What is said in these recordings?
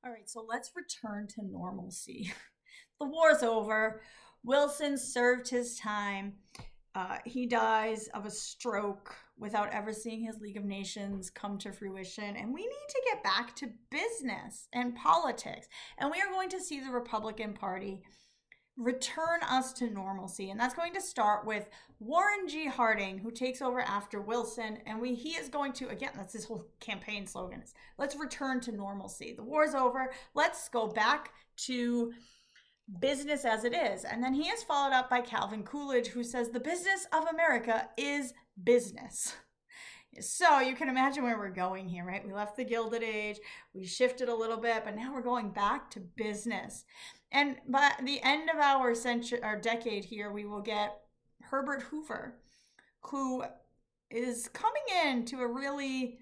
All right, so let's return to normalcy. The war's over. Wilson served his time. He dies of a stroke without ever seeing his League of Nations come to fruition. And we need to get back to business and politics. And we are going to see the Republican Party return us to normalcy. And that's going to start with Warren G. Harding, who takes over after Wilson. And he is going to, again, that's his whole campaign slogan is, let's return to normalcy. The war's over. Let's go back to business as it is. And then he is followed up by Calvin Coolidge, who says the business of America is business. So you can imagine where we're going here, right? We left the Gilded Age, we shifted a little bit, but now we're going back to business. And by the end of our decade here, we will get Herbert Hoover, who is coming into a really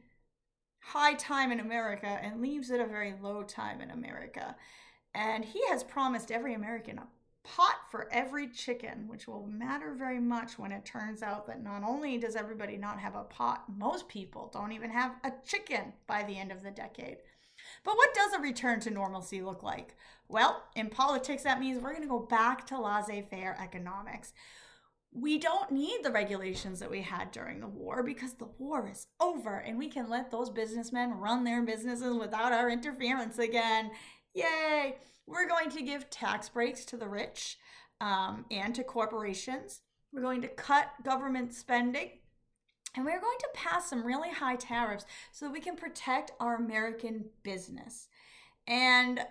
high time in America and leaves at a very low time in America. And he has promised every American a pot for every chicken, which will matter very much when it turns out that not only does everybody not have a pot, most people don't even have a chicken by the end of the decade. But what does a return to normalcy look like? Well, in politics, that means we're going to go back to laissez-faire economics. We don't need the regulations that we had during the war because the war is over and we can let those businessmen run their businesses without our interference again. Yay! We're going to give tax breaks to the rich and to corporations. We're going to cut government spending. And we're going to pass some really high tariffs so that we can protect our American business. And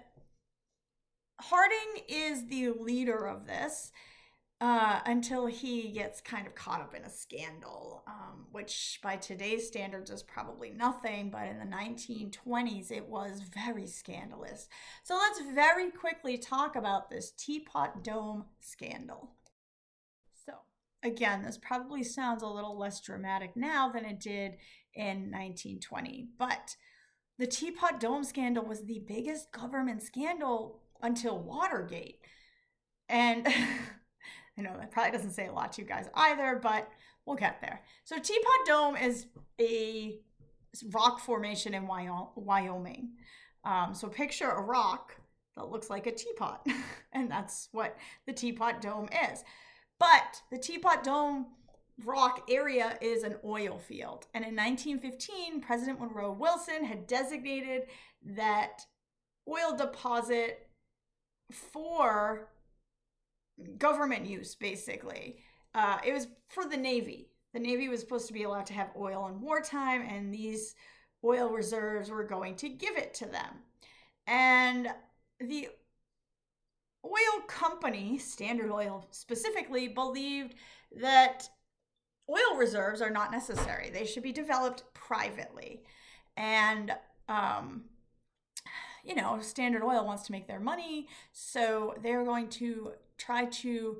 Harding is the leader of this until he gets kind of caught up in a scandal, which by today's standards is probably nothing, but in the 1920s it was very scandalous. So let's very quickly talk about this Teapot Dome Scandal. So again, this probably sounds a little less dramatic now than it did in 1920, but the Teapot Dome Scandal was the biggest government scandal until Watergate. And I know that probably doesn't say a lot to you guys either, but we'll get there. So Teapot Dome is a rock formation in Wyoming. So picture a rock that looks like a teapot, and that's what the Teapot Dome is. But the Teapot Dome rock area is an oil field. And in 1915, President Woodrow Wilson had designated that oil deposit for government use, basically. It was for the Navy. The Navy was supposed to be allowed to have oil in wartime, and these oil reserves were going to give it to them. And the oil company, Standard Oil specifically, believed that oil reserves are not necessary. They should be developed privately. And Standard Oil wants to make their money, so they're going to try to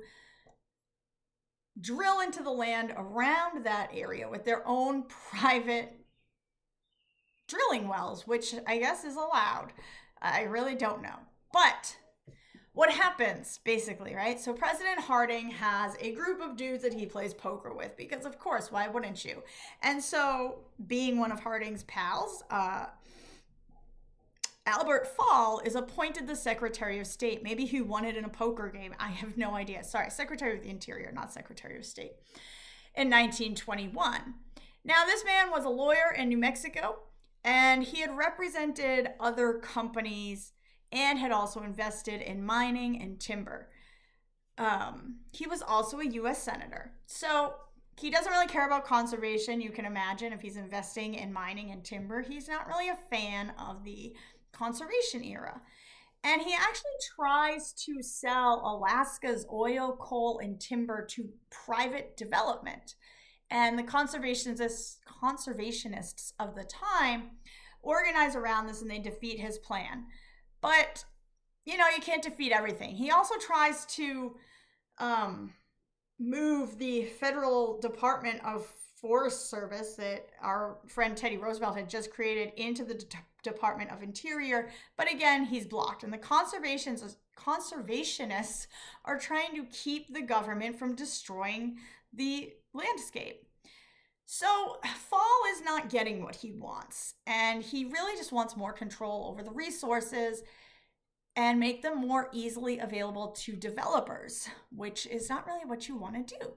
drill into the land around that area with their own private drilling wells, which I guess is allowed. I really don't know. But what happens, basically, right? So President Harding has a group of dudes that he plays poker with because, of course, why wouldn't you? And so, being one of Harding's pals, Albert Fall is appointed the Secretary of State. Maybe he won it in a poker game. I have no idea. Sorry, Secretary of the Interior, not Secretary of State. In 1921. Now, this man was a lawyer in New Mexico, and he had represented other companies and had also invested in mining and timber. He was also a U.S. Senator. So he doesn't really care about conservation. You can imagine if he's investing in mining and timber, he's not really a fan of the conservation era. And he actually tries to sell Alaska's oil, coal, and timber to private development. And the conservationists of the time organize around this and they defeat his plan. But, you can't defeat everything. He also tries to move the Federal Department of Forest Service that our friend Teddy Roosevelt had just created into the Department of Interior. But again, he's blocked. And the conservationists are trying to keep the government from destroying the landscape. So, Fall is not getting what he wants, and he really just wants more control over the resources and make them more easily available to developers, which is not really what you want to do.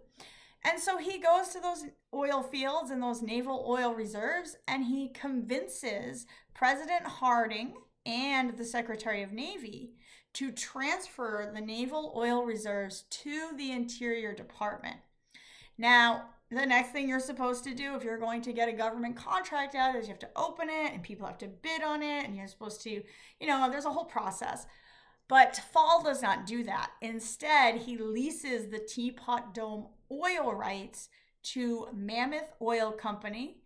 And so he goes to those oil fields and those naval oil reserves, and he convinces President Harding and the Secretary of Navy to transfer the naval oil reserves to the Interior Department. Now, the next thing you're supposed to do if you're going to get a government contract out is you have to open it and people have to bid on it, and you're supposed to, there's a whole process. But Fall does not do that. Instead, he leases the Teapot Dome oil rights to Mammoth Oil Company,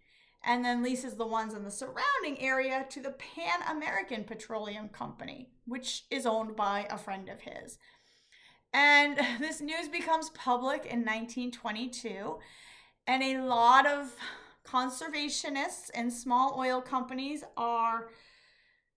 and then leases the ones in the surrounding area to the Pan American Petroleum Company, which is owned by a friend of his. And this news becomes public in 1922, and a lot of conservationists and small oil companies are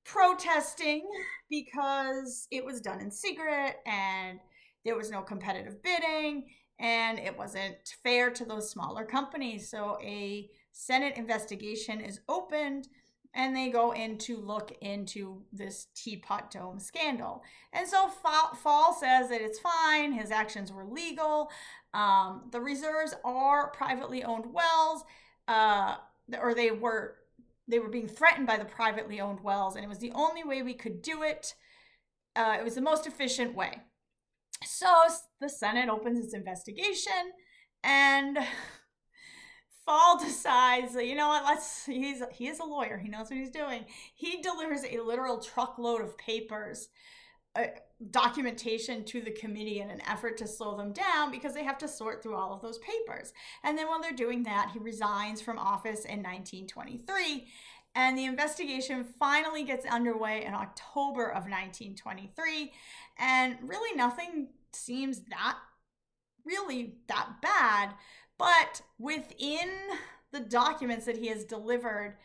protesting because it was done in secret and there was no competitive bidding and it wasn't fair to those smaller companies. So a Senate investigation is opened and they go in to look into this Teapot Dome scandal. And so Fall says that it's fine, his actions were legal. The reserves are privately owned wells, or they were being threatened by the privately owned wells, and it was the only way we could do it. It was the most efficient way. So the Senate opens its investigation, and Fall decides that, he is a lawyer. He knows what he's doing. He delivers a literal truckload of papers, documentation to the committee in an effort to slow them down because they have to sort through all of those papers. And then while they're doing that, he resigns from office in 1923. And the investigation finally gets underway in October of 1923. And really nothing seems that bad. But within the documents that he has delivered,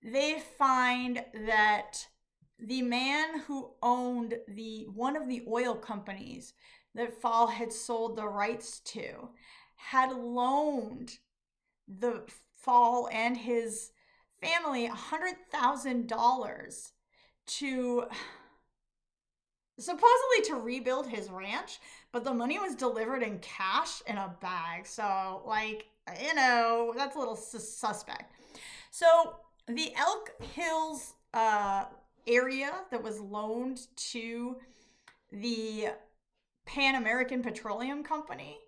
they find that the man who owned one of the oil companies that Fall had sold the rights to had loaned the Fall and his family $100,000 to supposedly to rebuild his ranch, but the money was delivered in cash in a bag. So, that's a little suspect. So the Elk Hills area that was loaned to the Pan American Petroleum Company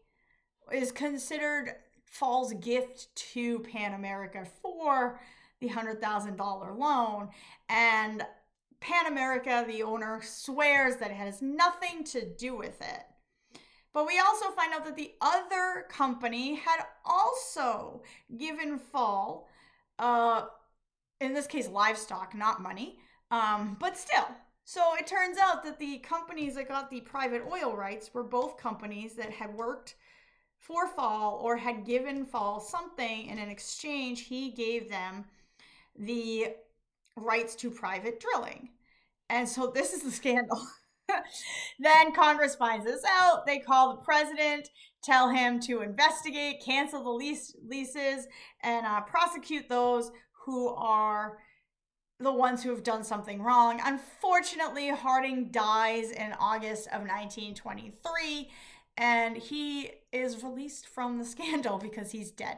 is considered Fall's gift to Pan America for the $100,000 loan. And Pan America, the owner, swears that it has nothing to do with it. But we also find out that the other company had also given Fall, in this case, livestock, not money, but still. So it turns out that the companies that got the private oil rights were both companies that had worked for Fall or had given Fall something, and in exchange, he gave them the rights to private drilling. And so this is the scandal. Then Congress finds this out. They call the president, tell him to investigate, cancel the leases, and prosecute those who are the ones who have done something wrong. Unfortunately, Harding dies in August of 1923, and he is released from the scandal because he's dead.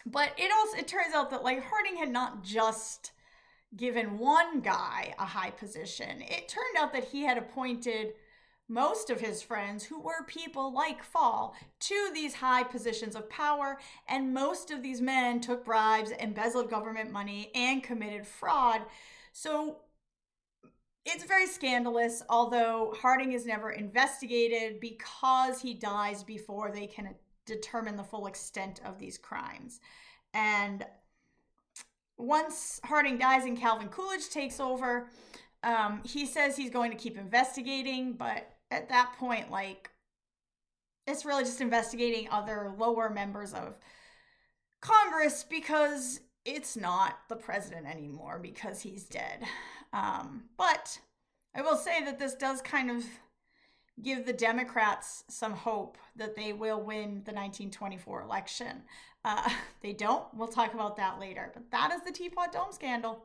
But it turns out that Harding had not just given one guy a high position. It turned out that he had appointed most of his friends, who were people like Fall, to these high positions of power, and most of these men took bribes, embezzled government money, and committed fraud. So it's very scandalous, although Harding is never investigated because he dies before they can determine the full extent of these crimes. And once Harding dies and Calvin Coolidge takes over, he says he's going to keep investigating, but at that point, it's really just investigating other lower members of Congress because it's not the president anymore because he's dead. But I will say that this does kind of give the Democrats some hope that they will win the 1924 election. They don't. We'll talk about that later. But that is the Teapot Dome scandal.